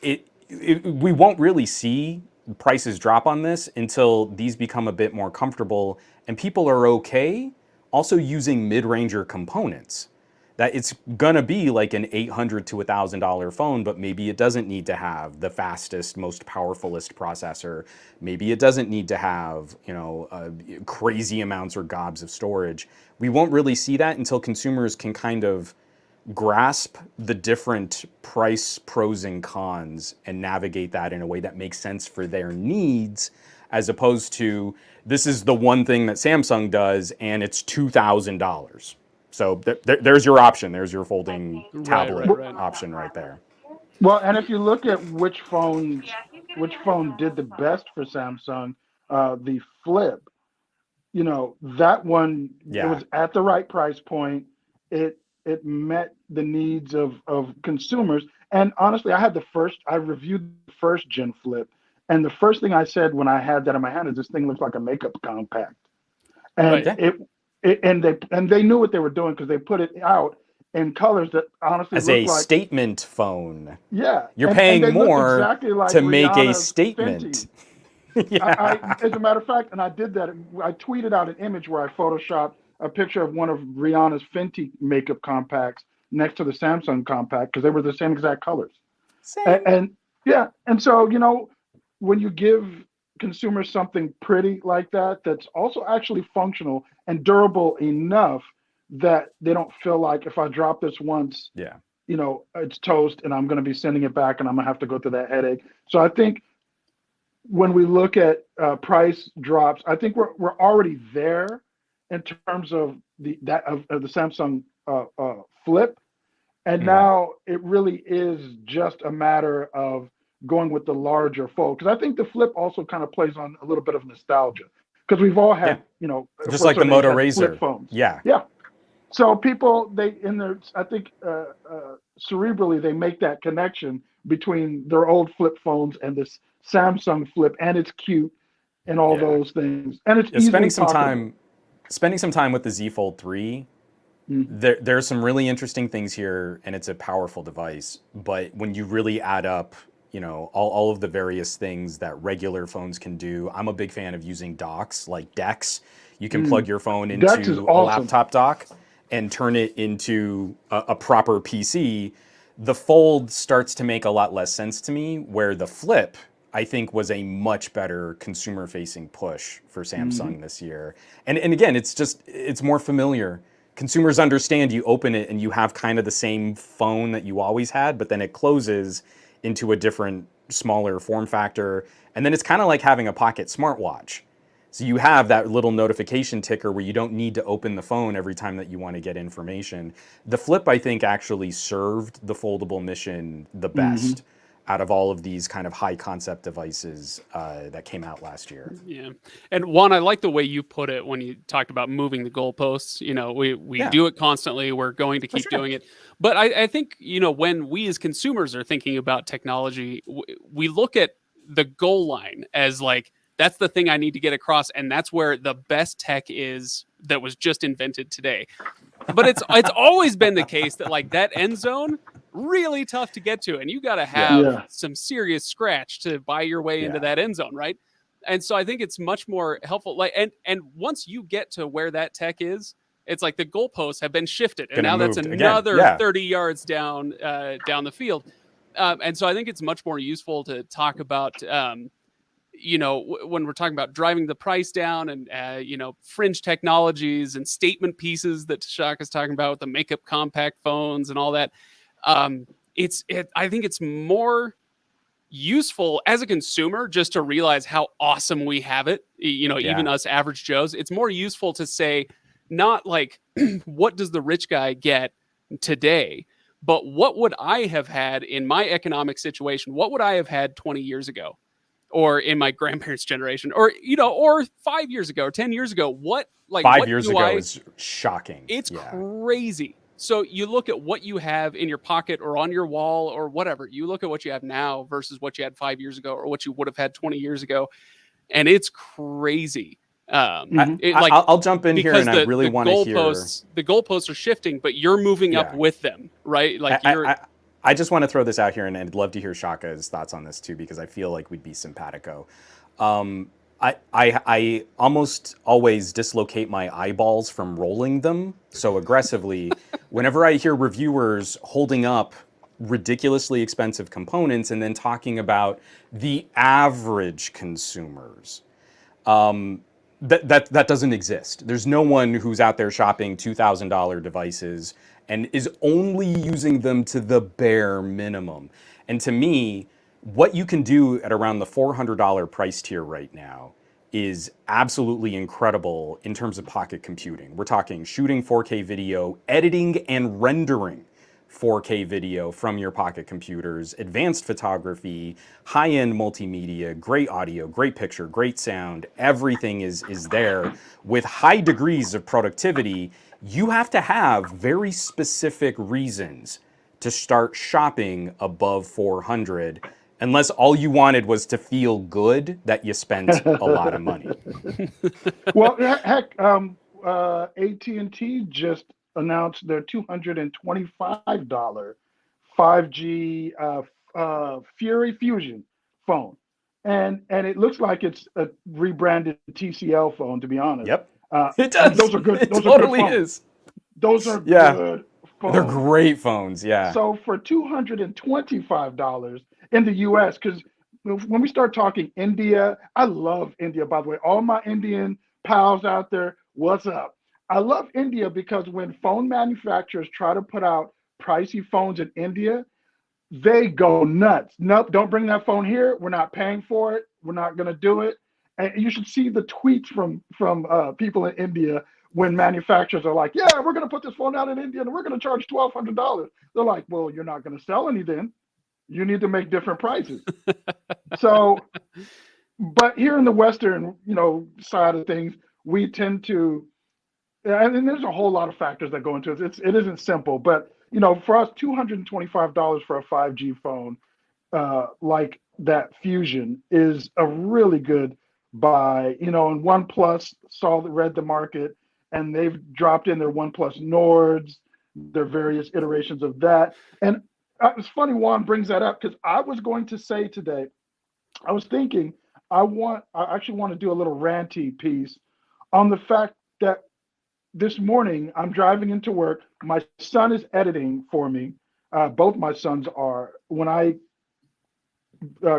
We won't really see prices drop on this until these become a bit more comfortable and people are okay also using mid-ranger components. That it's gonna be like an $800 to $1,000 phone, but maybe it doesn't need to have the fastest, most powerfulest processor. Maybe it doesn't need to have crazy amounts or gobs of storage. We won't really see that until consumers can kind of grasp the different price pros and cons and navigate that in a way that makes sense for their needs, as opposed to this is the one thing that Samsung does and it's $2,000. So there's your option. There's your folding tablet option right there. Well, and if you look at which phone did the best for Samsung, the Flip, you know, that one, it was at the right price point. It met the needs of consumers. And honestly, I reviewed the first gen Flip, and the first thing I said when I had that in my hand is this thing looks like a makeup compact. And they knew what they were doing because they put it out in colors that honestly as look a like statement phone. Yeah, you're paying more exactly like to make a Rihanna's statement. As a matter of fact, and I did that. I tweeted out an image where I photoshopped a picture of one of Rihanna's Fenty makeup compacts next to the Samsung compact because they were the same exact colors. And so, you know, when you give consumers something pretty like that, that's also actually functional and durable enough that they don't feel like if I drop this once, you know, it's toast and I'm going to be sending it back and I'm going to have to go through that headache. So I think when we look at price drops, I think we're already there in terms of the Samsung Flip, and now it really is just a matter of going with the larger fold, because I think the Flip also kind of plays on a little bit of nostalgia because we've all had you know, just like the Moto Razr flip phones. Yeah. So people, I think cerebrally they make that connection between their old flip phones and this Samsung Flip, and it's cute and all those things, and it's spending some time with the Z Fold 3. There's some really interesting things here, and it's a powerful device. But when you really add up, you know, all of the various things that regular phones can do, I'm a big fan of using docks like DeX. You can plug your phone into a laptop dock and turn it into a proper PC. The Fold starts to make a lot less sense to me, where the Flip, I think, was a much better consumer-facing push for Samsung this year. And again, it's more familiar. Consumers understand you open it and you have kind of the same phone that you always had, but then it closes into a different, smaller form factor. And then it's kind of like having a pocket smartwatch. So you have that little notification ticker where you don't need to open the phone every time that you want to get information. The Flip, I think, actually served the foldable mission the best out of all of these kind of high concept devices that came out last year. Yeah. And Juan, I like the way you put it when you talked about moving the goalposts. You know, we do it constantly. We're going to keep doing it. But I think, you know, when we as consumers are thinking about technology, we look at the goal line as like, that's the thing I need to get across. And that's where the best tech is that was just invented today. But it's always been the case that like that end zone, really tough to get to. And you got to have some serious scratch to buy your way into that end zone, right? And so I think it's much more helpful. Like, and once you get to where that tech is, it's like the goalposts have been shifted. And now that's another 30 yards down the field. And so I think it's much more useful to talk about you know, when we're talking about driving the price down and, you know, fringe technologies and statement pieces that Tashak is talking about with the makeup compact phones and all that. I think it's more useful as a consumer just to realize how awesome we have it. You know, even us average Joes, it's more useful to say, not like, what does the rich guy get today? But what would I have had in my economic situation? What would I have had 20 years ago? Or in my grandparents' generation, or, you know, or 5 years ago, or 10 years ago, what 5 years ago is shocking. It's crazy. So you look at what you have in your pocket or on your wall or whatever. You look at what you have now versus what you had 5 years ago or what you would have had 20 years ago, and it's crazy. I'll jump in here, and I really want to hear. The goalposts are shifting, but you're moving up with them, right? Like I just want to throw this out here, and I'd love to hear Shaka's thoughts on this too, because I feel like we'd be simpatico. I almost always dislocate my eyeballs from rolling them so aggressively whenever I hear reviewers holding up ridiculously expensive components and then talking about the average consumers. That doesn't exist. There's no one who's out there shopping $2,000 devices and is only using them to the bare minimum. And to me, what you can do at around the $400 price tier right now is absolutely incredible in terms of pocket computing. We're talking shooting 4K video, editing and rendering 4K video from your pocket computers, advanced photography, high-end multimedia, great audio, great picture, great sound. Everything is there with high degrees of productivity. You have to have very specific reasons to start shopping above 400, unless all you wanted was to feel good that you spent a lot of money. Well, heck, AT&T just announced their $225 5G Fury Fusion phone, and it looks like it's a rebranded TCL phone. To be honest, yep, it does. Those are good. It totally is. Those are good phones. They're great phones. Yeah. So for $225 in the U.S., because when we start talking India, I love India, by the way. All my Indian pals out there, what's up? I love India because when phone manufacturers try to put out pricey phones in India, they go nuts. Nope, don't bring that phone here. We're not paying for it. We're not going to do it. And you should see the tweets from people in India when manufacturers are like, yeah, we're going to put this phone out in India and we're going to charge $1,200. They're like, well, you're not going to sell any then. You need to make different prices. So, but here in the Western, side of things, we tend to, and there's a whole lot of factors that go into it. It isn't simple, but for us, $225 for a 5G phone, like that Fusion, is a really good buy. And OnePlus read the market, and they've dropped in their OnePlus Nords, their various iterations of that. And it's funny Juan brings that up, because I was going to say today, I was thinking I actually want to do a little ranty piece on the fact that this morning I'm driving into work. My son is editing for me. Both my sons are. When I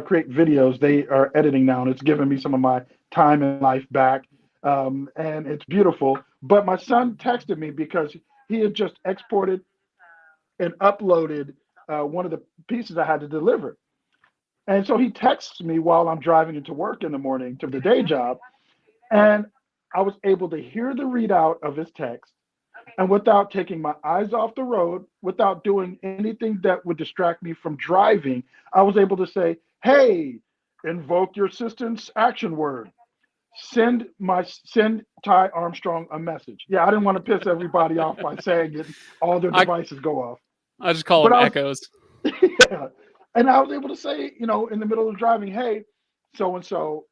create videos, they are editing now, and it's given me some of my time and life back. And it's beautiful. But my son texted me because he had just exported and uploaded one of the pieces I had to deliver. And so he texts me while I'm driving into work in the morning to the day job. And I was able to hear the readout of his text. And without taking my eyes off the road, without doing anything that would distract me from driving, I was able to say, hey, invoke your assistant's action word. Send Ty Armstrong a message. Yeah, I didn't want to piss everybody off by saying it. All their devices go off. I just call them echoes. Yeah. And I was able to say, in the middle of driving, hey, so-and-so,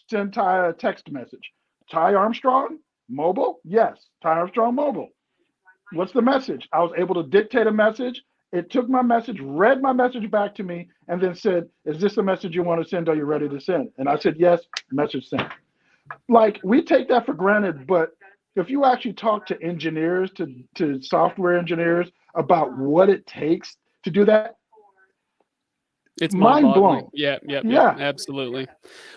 send Ty a text message. Ty Armstrong, mobile? Yes. Ty Armstrong, mobile. What's the message? I was able to dictate a message. It took my message, read my message back to me, and then said, is this the message you want to send? Are you ready to send? And I said, yes, message sent. Like, we take that for granted, but if you actually talk to engineers, to software engineers about what it takes to do that, it's mind blowing. Yeah, absolutely.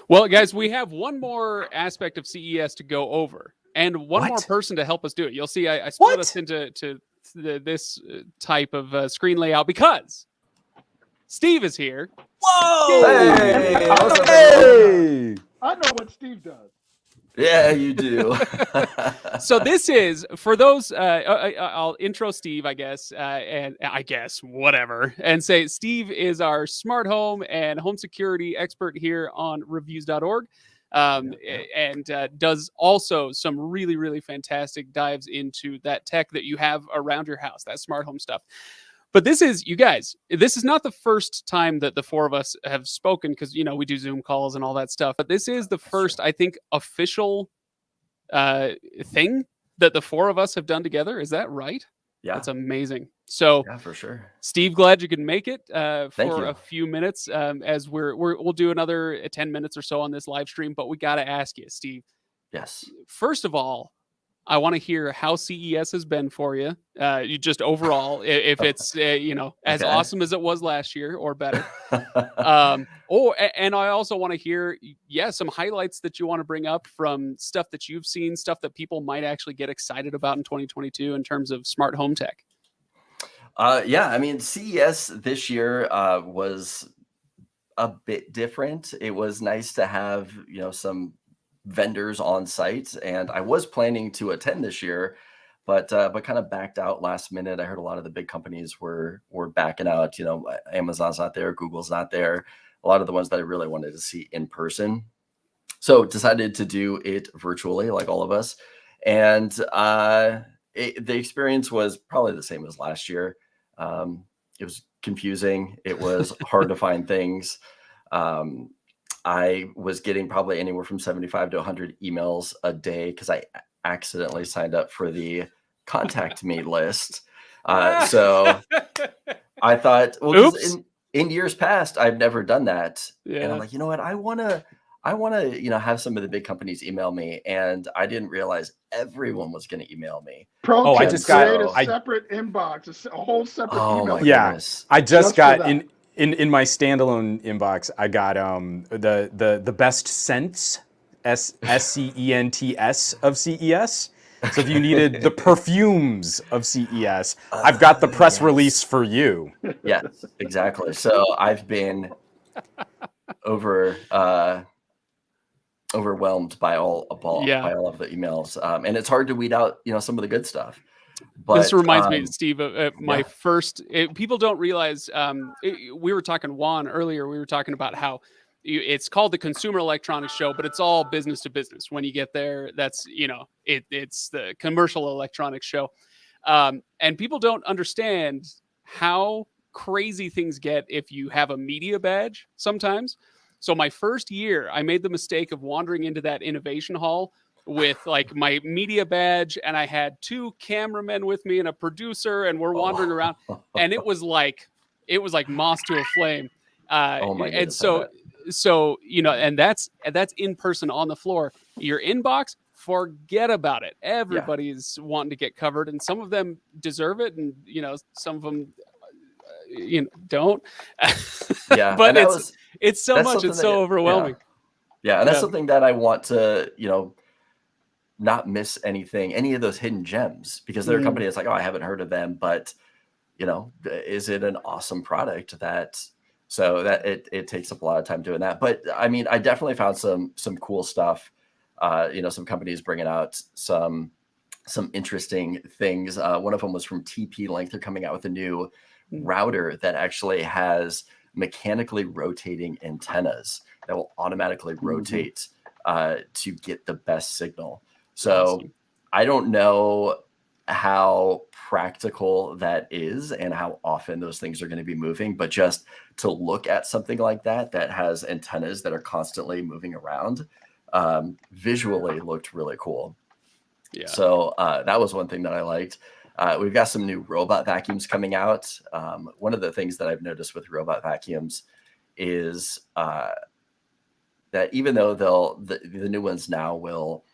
Well, guys, we have one more aspect of CES to go over, and one more person to help us do it. You'll see, I split us into this type of screen layout because Steve is here. Whoa! Hey! I know what Steve does. Yeah, you do. So this is, for those, I'll intro Steve, I guess, and I guess, whatever, and say Steve is our smart home and home security expert here on Reviews.org, and does also some really, really fantastic dives into that tech that you have around your house, that smart home stuff. But this is, you guys, this is not the first time that the four of us have spoken, because, we do Zoom calls and all that stuff. But this is the first, I think, official thing that the four of us have done together. Is that right? Yeah. That's amazing. So, yeah, for sure. Steve, glad you can make it for a few minutes as we'll do another 10 minutes or so on this live stream. But we got to ask you, Steve. Yes. First of all, I want to hear how CES has been for you. You just overall, if it's as awesome as it was last year or better. And I also want to hear, some highlights that you want to bring up from stuff that you've seen, stuff that people might actually get excited about in 2022 in terms of smart home tech. CES this year was a bit different. It was nice to have, some vendors on site, and I was planning to attend this year, but kind of backed out last minute. I heard a lot of the big companies were backing out. Amazon's not there, Google's not there. A lot of the ones that I really wanted to see in person. So decided to do it virtually, like all of us. And the experience was probably the same as last year. It was confusing. It was hard to find things. I was getting probably anywhere from 75 to 100 emails a day because I accidentally signed up for the contact me list. So I thought, well, oops. In years past, I've never done that. Yeah. And I'm like, you know what? I want to, have some of the big companies email me. And I didn't realize everyone was going to email me. Pro I tip, just got create a separate inbox, a whole separate email. Goodness. I just got that. in my standalone inbox. I got the best scents, SCENTS of CES. So if you needed the perfumes of CES, I've got the press release for you. Yes, exactly. So I've been overwhelmed by all of the emails, and it's hard to weed out, some of the good stuff. But this reminds me, Steve, of my first. People don't realize. We were talking Juan earlier. We were talking about how it's called the Consumer Electronics Show, but it's all business to business. When you get there, that's it's the commercial electronics show, and people don't understand how crazy things get if you have a media badge sometimes. So my first year, I made the mistake of wandering into that innovation hall with like my media badge, and I had 2 cameramen with me and a producer, and we're wandering around, and it was like moss to a flame. Oh my goodness, and so and that's in person on the floor. Your inbox, forget about it. Everybody's wanting to get covered, and some of them deserve it, and some of them don't. Yeah, but it's so much. It's so overwhelming. Yeah, and that's something that I want to not miss any of those hidden gems, because there are companies that's like, oh, I haven't heard of them, but is it an awesome product so that it takes up a lot of time doing that. But I mean, I definitely found some cool stuff. Some companies bringing out some interesting things. One of them was from TP-Link. They're coming out with a new router that actually has mechanically rotating antennas that will automatically rotate to get the best signal. So awesome. I don't know how practical that is and how often those things are going to be moving, but just to look at something like that has antennas that are constantly moving around, visually looked really cool. Yeah. So that was one thing that I liked. We've got some new robot vacuums coming out. One of the things that I've noticed with robot vacuums is that even though the new ones now will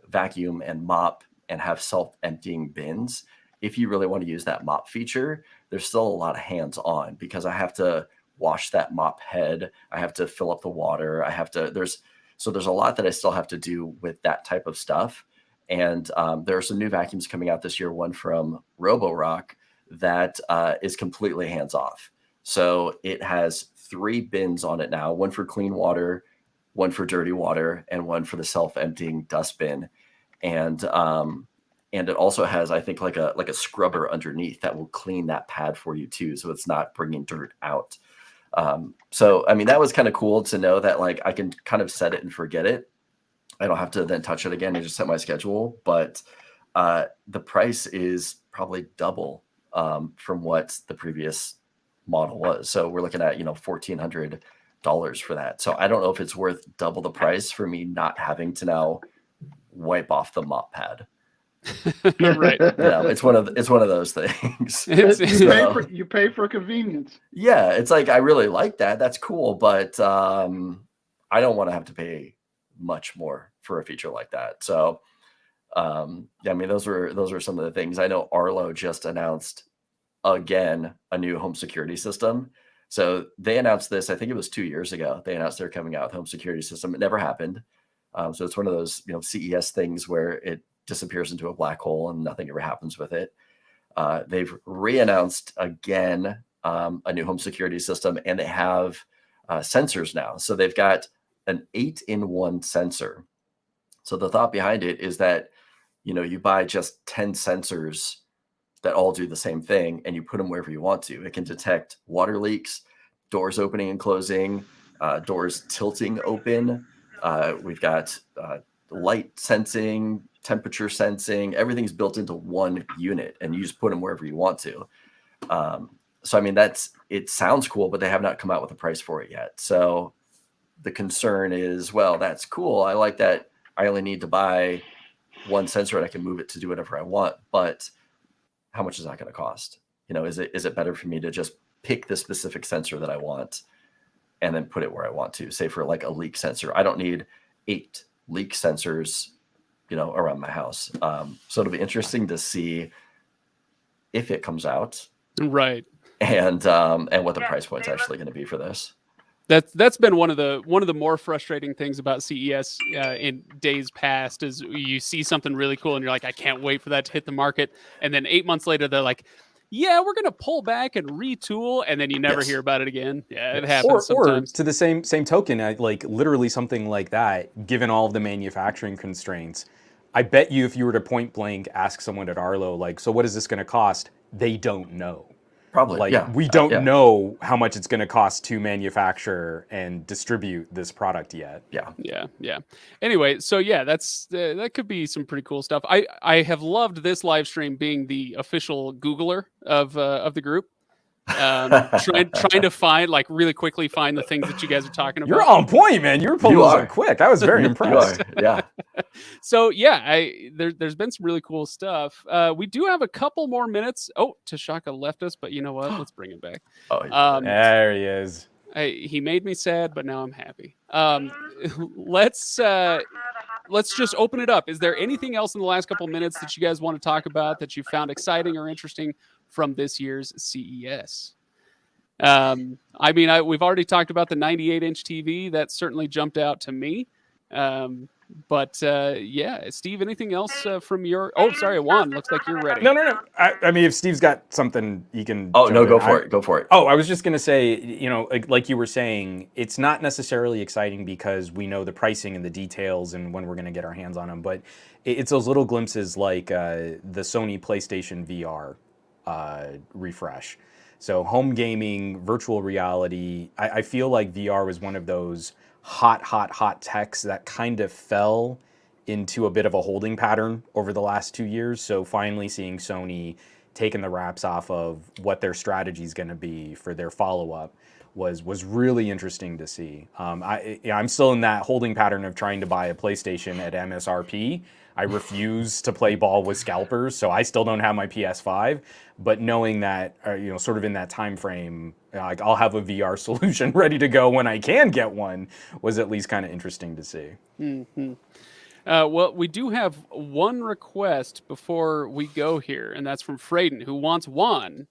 vacuum and mop and have self-emptying bins, if you really want to use that mop feature, there's still a lot of hands-on, because I have to wash that mop head. I have to fill up the water. There's a lot that I still have to do with that type of stuff. And there are some new vacuums coming out this year, one from Roborock that is completely hands-off. So it has 3 bins on it now, one for clean water, one for dirty water, and one for the self-emptying dustbin. And it also has, I think, like a scrubber underneath that will clean that pad for you too, so it's not bringing dirt out. So I mean, that was kind of cool to know that like I can kind of set it and forget it. I don't have to then touch it again and just set my schedule. But the price is probably double from what the previous model was. So we're looking at $1,400 for that. So I don't know if it's worth double the price for me not having to now wipe off the mop pad. Right. It's one of those things. You pay for convenience. Yeah, it's like, I really like that. That's cool, but I don't want to have to pay much more for a feature like that. So I mean, those are some of the things. I know Arlo just announced again a new home security system. So they announced this, I think it was 2 years ago. They announced they're coming out with a home security system. It never happened. So it's one of those CES things where it disappears into a black hole and nothing ever happens with it. They've re-announced again a new home security system, and they have sensors now. So they've got an 8-in-1 sensor. So the thought behind it is that, you buy just 10 sensors that all do the same thing, and you put them wherever you want to. It can detect water leaks, doors opening and closing, doors tilting open. We've got light sensing, temperature sensing. Everything's built into one unit, and you just put them wherever you want to. So, I mean, it sounds cool, but they have not come out with a price for it yet. So the concern is, well, that's cool. I like that I only need to buy one sensor and I can move it to do whatever I want. But how much is that going to cost? Is it better for me to just pick the specific sensor that I want and then put it where I want to? Say for like a leak sensor, I don't need 8 leak sensors, around my house. So it'll be interesting to see if it comes out, right? And what the price point's actually going to be for this. That's been one of the more frustrating things about CES in days past is you see something really cool and you're like, I can't wait for that to hit the market, and then 8 months later they're like, yeah, we're gonna pull back and retool, and then you never hear about it again. Yeah, it happens sometimes. Or to the same token, like literally something like that, given all of the manufacturing constraints, I bet you if you were to point blank ask someone at Arlo, like, so what is this going to cost? They don't know. Probably, we don't know how much it's going to cost to manufacture and distribute this product yet. Yeah. Anyway, so yeah, that could be some pretty cool stuff. I have loved this live stream being the official Googler of the group. Trying to find, like, really quickly find the things that you guys are talking about. You're on point, man. You were pulling those up quick. I was very impressed. Yeah. So yeah, there's been some really cool stuff. We do have a couple more minutes. Oh, Tashaka left us, but you know what? Let's bring him back. There he is. He made me sad, but now I'm happy. Let's just open it up. Is there anything else in the last couple minutes that you guys want to talk about that you found exciting or interesting from this year's CES? We've already talked about the 98-inch TV. That certainly jumped out to me. But Steve, anything else from your... Oh, sorry, Juan, looks like you're ready. No. I mean, if Steve's got something, he can... Oh, no, go for it. Go for it. Oh, I was just going to say, like you were saying, it's not necessarily exciting because we know the pricing and the details and when we're going to get our hands on them, but it's those little glimpses like the Sony PlayStation VR refresh. So home gaming, virtual reality, I feel like VR was one of those hot techs that kind of fell into a bit of a holding pattern over the last 2 years. So finally seeing Sony taking the wraps off of what their strategy is going to be for their follow-up was really interesting to see. I'm still in that holding pattern of trying to buy a PlayStation at MSRP. I refuse to play ball with scalpers, so I still don't have my PS5. But knowing that, sort of in that time frame, like I'll have a VR solution ready to go when I can get one, was at least kind of interesting to see. Mm-hmm. Well, we do have one request before we go here, and that's from Frayden, who wants Juan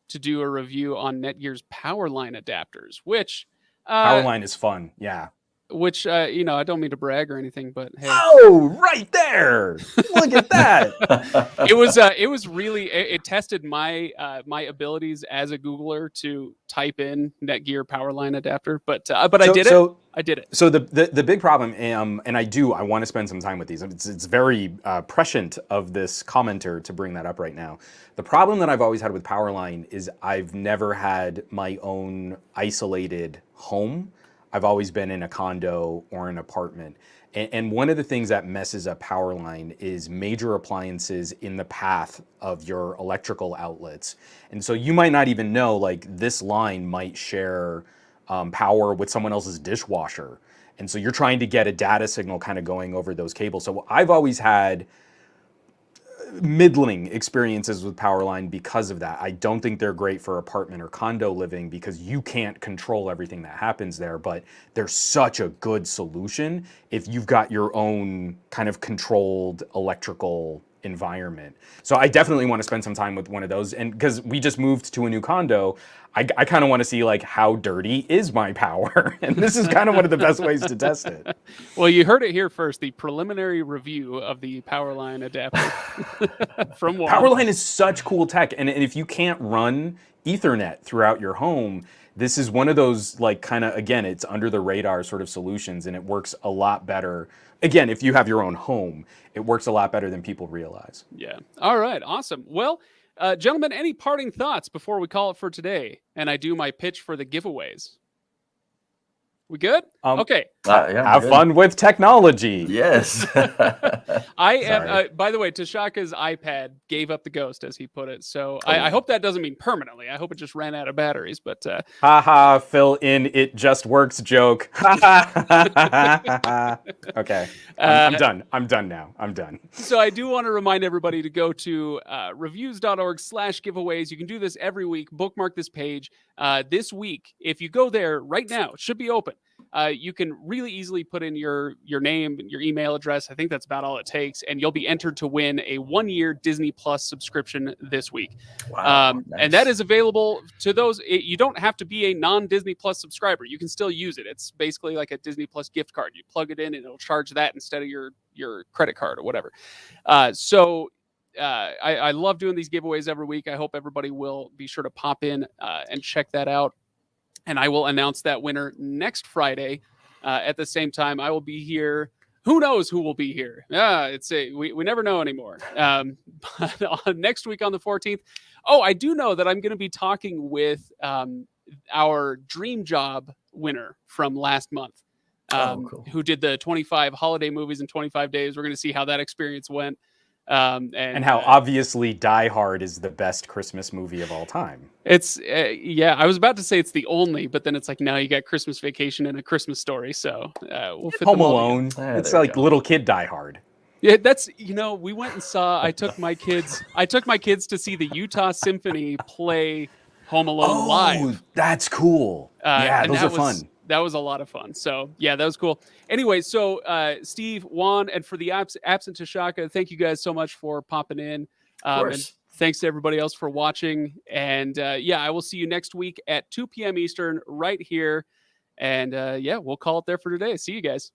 to do a review on Netgear's Powerline adapters, which... Powerline is fun, yeah. Which, I don't mean to brag or anything, but hey. Oh, right there! Look at that! It was really, it tested my abilities as a Googler to type in Netgear Powerline adapter, but I did it. So the big problem, and I want to spend some time with these. It's very prescient of this commenter to bring that up right now. The problem that I've always had with Powerline is I've never had my own isolated home. I've always been in a condo or an apartment. And one of the things that messes up Powerline is major appliances in the path of your electrical outlets. And so you might not even know, like, this line might share power with someone else's dishwasher. And so you're trying to get a data signal kind of going over those cables. So I've always had middling experiences with Powerline because of that. I don't think they're great for apartment or condo living because you can't control everything that happens there, but they're such a good solution if you've got your own kind of controlled electrical environment. So I definitely want to spend some time with one of those, and because we just moved to a new condo, I kind of want to see, like, how dirty is my power, and this is kind of one of the best ways to test it. Well, you heard it here first, the preliminary review of the Powerline adapter from Walmart. Powerline is such cool tech, and if you can't run Ethernet throughout your home, this is one of those, like, kind of, again, it's under the radar sort of solutions, and it works a lot better. Again, if you have your own home, it works a lot better than people realize. Yeah. All right. Awesome. Well, gentlemen, any parting thoughts before we call it for today? And I do my pitch for the giveaways. We good? Okay. Have fun with technology. Yes. I am. By the way, Tashaka's iPad gave up the ghost, as he put it. So I hope that doesn't mean permanently. I hope it just ran out of batteries. But haha, fill in it just works joke. Okay, I'm done. I'm done now. I'm done. So I do want to remind everybody to go to reviews.org/giveaways. You can do this every week. Bookmark this page. This week, if you go there right now, it should be open. You can really easily put in your name, your email address. I think that's about all it takes, and you'll be entered to win a 1-year Disney Plus subscription this week. Wow, nice. And that is available to those. You don't have to be a non-Disney Plus subscriber. You can still use it. It's basically like a Disney Plus gift card. You plug it in, and it'll charge that instead of your credit card or whatever. I love doing these giveaways every week. I hope everybody will be sure to pop in and check that out. And I will announce that winner next Friday at the same time. I will be here. Who knows who will be here? We never know anymore. But next week on the 14th. Oh, I do know that I'm going to be talking with our dream job winner from last month, cool. who did the 25 holiday movies in 25 days. We're going to see how that experience went. And how obviously Die Hard is the best Christmas movie of all time. It's I was about to say it's the only, but then it's like, now you got Christmas Vacation and A Christmas Story, so we'll fit Home Alone. It's like little kid Die Hard. Yeah, that's, we went and saw. I took my kids to see the Utah Symphony play Home Alone live. That's cool. Yeah, those are fun. That was a lot of fun. So, yeah, that was cool. Anyway, so Steve, Juan, and for the absent Tashaka, thank you guys so much for popping in. Of course. And thanks to everybody else for watching. And, I will see you next week at 2 p.m. Eastern right here. And, we'll call it there for today. See you guys.